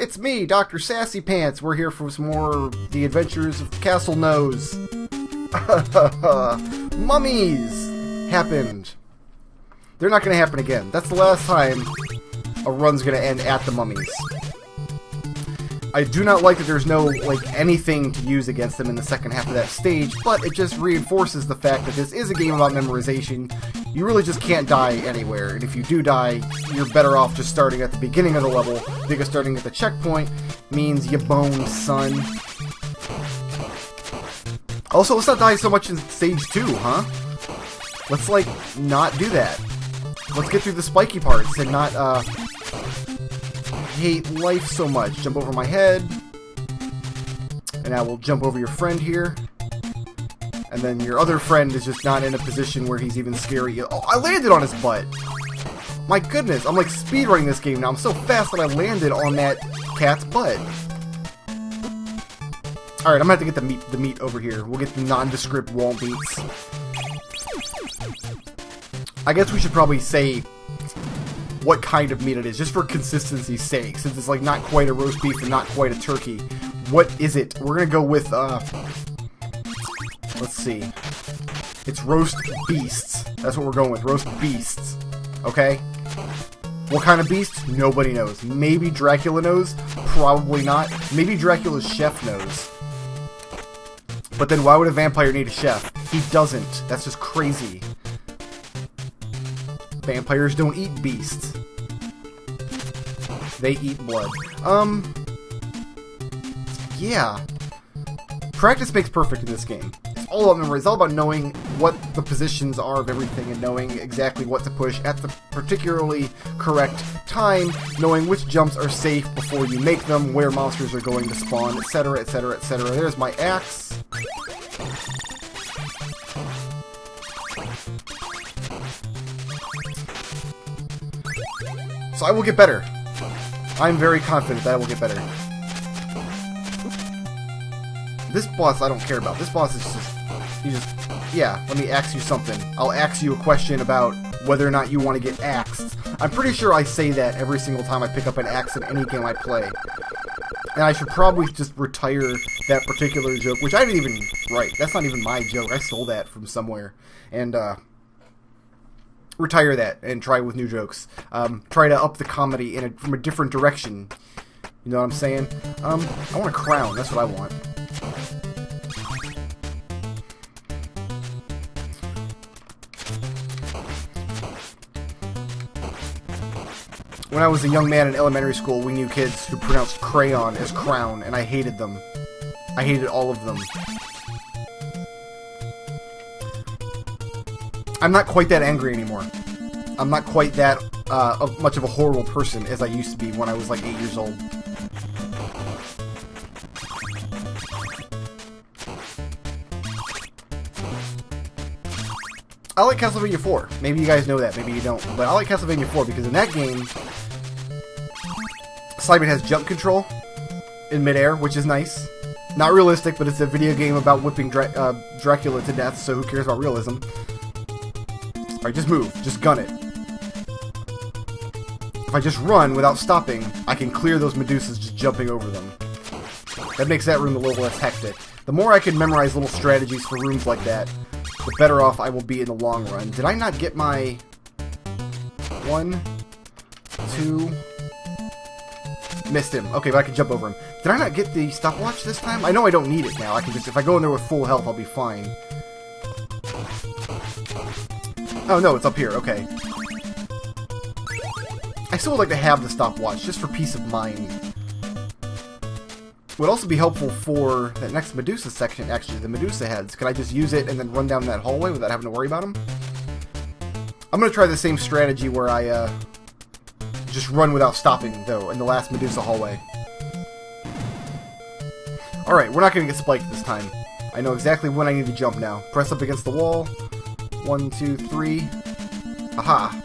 It's me, Dr. Sassy Pants. We're here for some more The Adventures of Castle Nose. Mummies happened. They're not going to happen again. That's the last time a run's going to end at the mummies. I do not like that there's no, anything to use against them in the second half of that stage, but it just reinforces the fact that this is a game about memorization. You really just can't die anywhere, and if you do die, you're better off just starting at the beginning of the level, because starting at the checkpoint means you boned, son. Also, let's not die so much in stage 2, huh? Let's, not do that. Let's get through the spiky parts and not, hate life so much. Jump over my head. And I will jump over your friend here. And then your other friend is just not in a position where he's even scary. Oh, I landed on his butt! My goodness, I'm speedrunning this game now. I'm so fast that I landed on that cat's butt. Alright, I'm gonna have to get the meat over here. We'll get the nondescript wall meats. I guess we should probably say what kind of meat it is, just for consistency's sake, since it's not quite a roast beef and not quite a turkey. What is it? We're gonna go with, let's see. It's roast beasts. That's what we're going with, roast beasts. Okay? What kind of beast? Nobody knows. Maybe Dracula knows? Probably not. Maybe Dracula's chef knows. But then why would a vampire need a chef? He doesn't. That's just crazy. Vampires don't eat beasts. They eat blood. Yeah. Practice makes perfect in this game. It's all about memory. It's all about knowing what the positions are of everything and knowing exactly what to push at the particularly correct time, knowing which jumps are safe before you make them, where monsters are going to spawn, etc., etc., etc. There's my axe. So I will get better. I'm very confident that I will get better. This boss I don't care about. This boss is yeah, let me ask you something. I'll ask you a question about whether or not you want to get axed. I'm pretty sure I say that every single time I pick up an axe in any game I play. And I should probably just retire that particular joke, which I didn't even write. That's not even my joke. I stole that from somewhere. And, retire that and try with new jokes. Try to up the comedy from a different direction. You know what I'm saying? I want a crown. That's what I want. When I was a young man in elementary school, we knew kids who pronounced crayon as crown, and I hated them. I hated all of them. I'm not quite that angry anymore. I'm not quite that much of a horrible person as I used to be when I was 8 years old. I like Castlevania 4. Maybe you guys know that, maybe you don't. But I like Castlevania 4 because in that game, Simon has jump control in midair, which is nice. Not realistic, but it's a video game about whipping Dracula to death, so who cares about realism? Alright, just move. Just gun it. If I just run without stopping, I can clear those Medusas just jumping over them. That makes that room a little less hectic. The more I can memorize little strategies for rooms like that, the better off I will be in the long run. Did I not get my... 1, 2... Missed him. Okay, but I can jump over him. Did I not get the stopwatch this time? I know I don't need it now. I can just... If I go in there with full health, I'll be fine. Oh, no, it's up here. Okay. I still would like to have the stopwatch, just for peace of mind. Would also be helpful for that next Medusa section, actually, the Medusa heads. Can I just use it and then run down that hallway without having to worry about them? I'm going to try the same strategy where I just run without stopping, though, in the last Medusa hallway. Alright, we're not going to get spiked this time. I know exactly when I need to jump now. Press up against the wall. 1, 2, 3. Aha!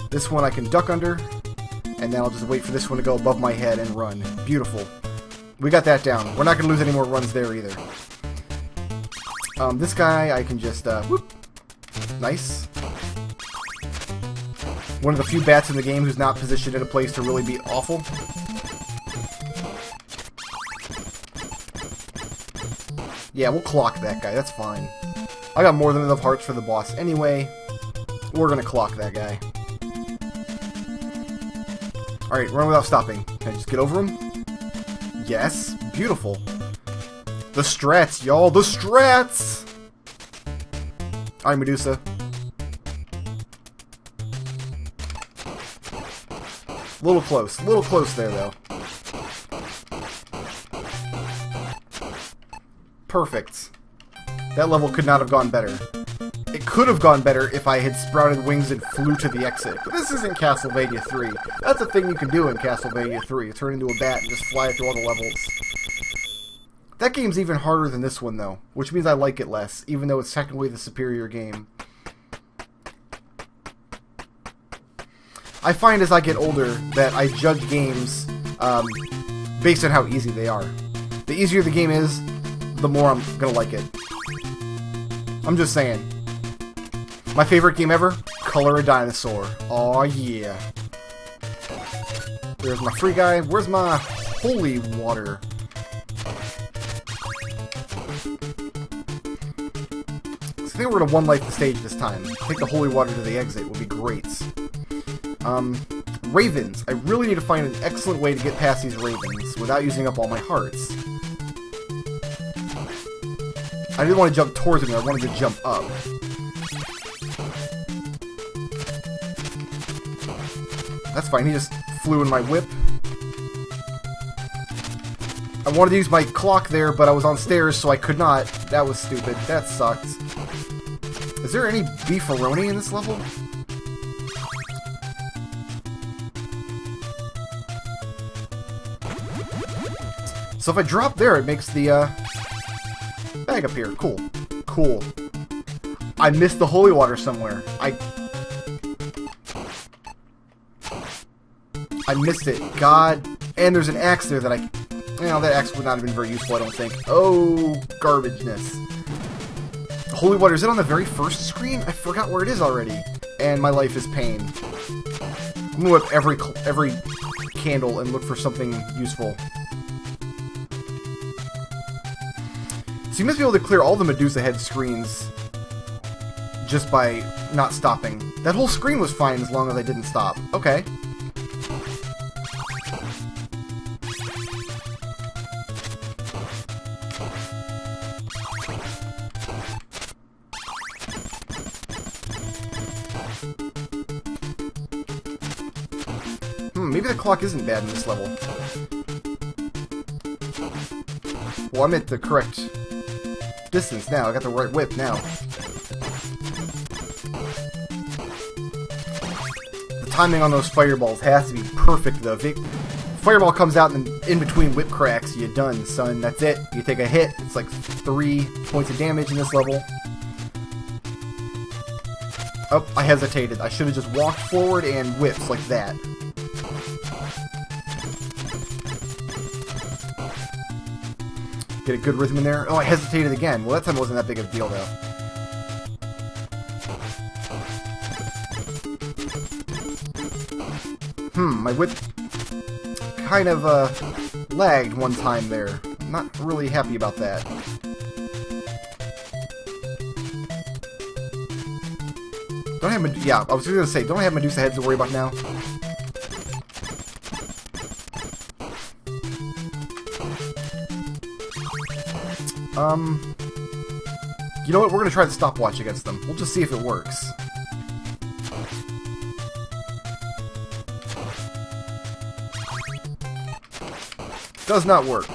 This one I can duck under, and then I'll just wait for this one to go above my head and run. Beautiful. We got that down. We're not going to lose any more runs there either. This guy I can just, whoop. Nice. One of the few bats in the game who's not positioned in a place to really be awful. Yeah, we'll clock that guy. That's fine. I got more than enough hearts for the boss anyway. We're gonna clock that guy. Alright, run without stopping. Can I just get over him? Yes. Beautiful. The strats, y'all. The strats! Alright, Medusa. A little close. A little close there, though. Perfect. That level could not have gone better. It could have gone better if I had sprouted wings and flew to the exit. But this isn't Castlevania 3. That's a thing you can do in Castlevania 3. Turn into a bat and just fly through all the levels. That game's even harder than this one, though. Which means I like it less, even though it's technically the superior game. I find as I get older that I judge games based on how easy they are. The easier the game is, the more I'm gonna like it. I'm just saying. My favorite game ever? Color A Dinosaur. Aw, yeah. There's my free guy. Where's my holy water? So I think we're gonna one life the stage this time. Take the holy water to the exit would be great. Ravens. I really need to find an excellent way to get past these ravens without using up all my hearts. I didn't want to jump towards him, I wanted to jump up. That's fine, he just flew in my whip. I wanted to use my clock there, but I was on stairs, so I could not. That was stupid. That sucked. Is there any beefaroni in this level? So if I drop there, it makes the bag appear. Cool. Cool. I missed the holy water somewhere. I missed it. God. And there's an axe there that that axe would not have been very useful, I don't think. Oh, garbageness. Holy water, is it on the very first screen? I forgot where it is already. And my life is pain. I'm gonna whip every candle and look for something useful. So you must be able to clear all the Medusa head screens just by not stopping. That whole screen was fine as long as I didn't stop. Okay. Maybe the clock isn't bad in this level. Well, I'm at the correct distance now. I got the right whip now. The timing on those fireballs has to be perfect, though. If it, fireball comes out and in between whip cracks, you're done, son. That's it. You take a hit. It's like 3 points of damage in this level. Oh, I hesitated. I should have just walked forward and whips like that. Get a good rhythm in there. Oh, I hesitated again. Well, that time it wasn't that big of a deal, though. My whip kind of lagged one time there. I'm not really happy about that. Don't have yeah, I was just gonna say, don't I have Medusa heads to worry about now? You know what? We're gonna try the stopwatch against them. We'll just see if it works. Does not work.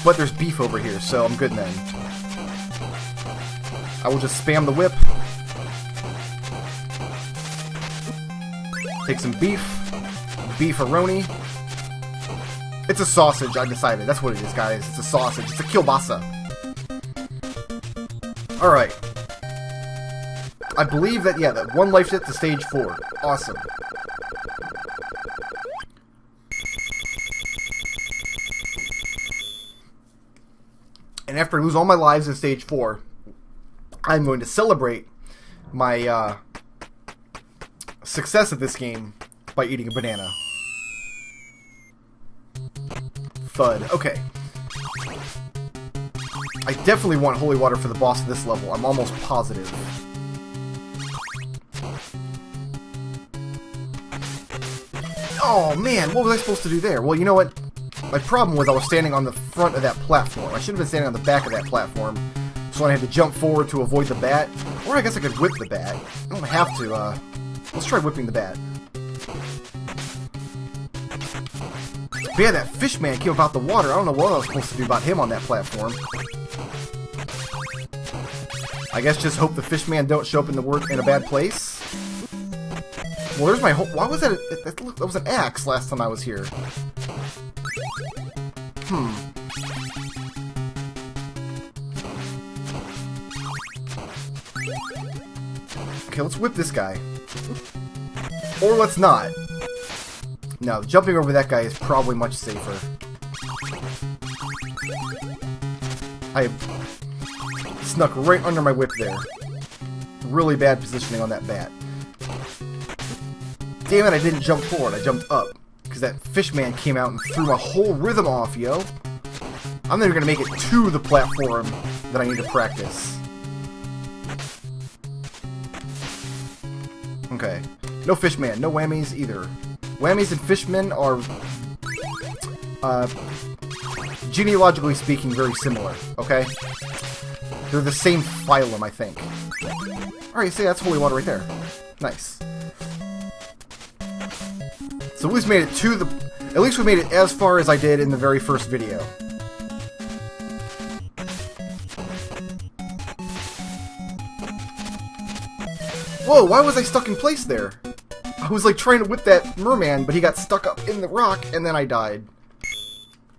But there's beef over here, so I'm good then. I will just spam the whip. Take some beef. Beefaroni. It's a sausage, I decided. That's what it is, guys. It's a sausage. It's a kielbasa. Alright. I believe that, yeah, that one life hit to stage 4. Awesome. And after I lose all my lives in stage 4, I'm going to celebrate my success at this game by eating a banana. Thud. Okay. I definitely want holy water for the boss of this level. I'm almost positive. Oh man, what was I supposed to do there? Well, you know what? My problem was I was standing on the front of that platform. I should have been standing on the back of that platform. So I had to jump forward to avoid the bat. Or I guess I could whip the bat. I don't have to, let's try whipping the bat. But yeah, that fish man came about the water. I don't know what I was supposed to do about him on that platform. I guess just hope the fish man don't show up in a bad place. Well, there's my whole... Why was that... That was an axe last time I was here. Okay, let's whip this guy. Or let's not. No, jumping over that guy is probably much safer. I snuck right under my whip there. Really bad positioning on that bat. Damn it, I didn't jump forward, I jumped up. Because that fish man came out and threw my whole rhythm off, yo. I'm never going to make it to the platform that I need to practice. Okay. No fish man, no whammies either. Whammies and fishmen are, genealogically speaking, very similar, okay? They're the same phylum, I think. Alright, see, that's holy water right there. Nice. So at least made it to the... At least we made it as far as I did in the very first video. Whoa, why was I stuck in place there? I was like trying to whip that merman, but he got stuck up in the rock, and then I died.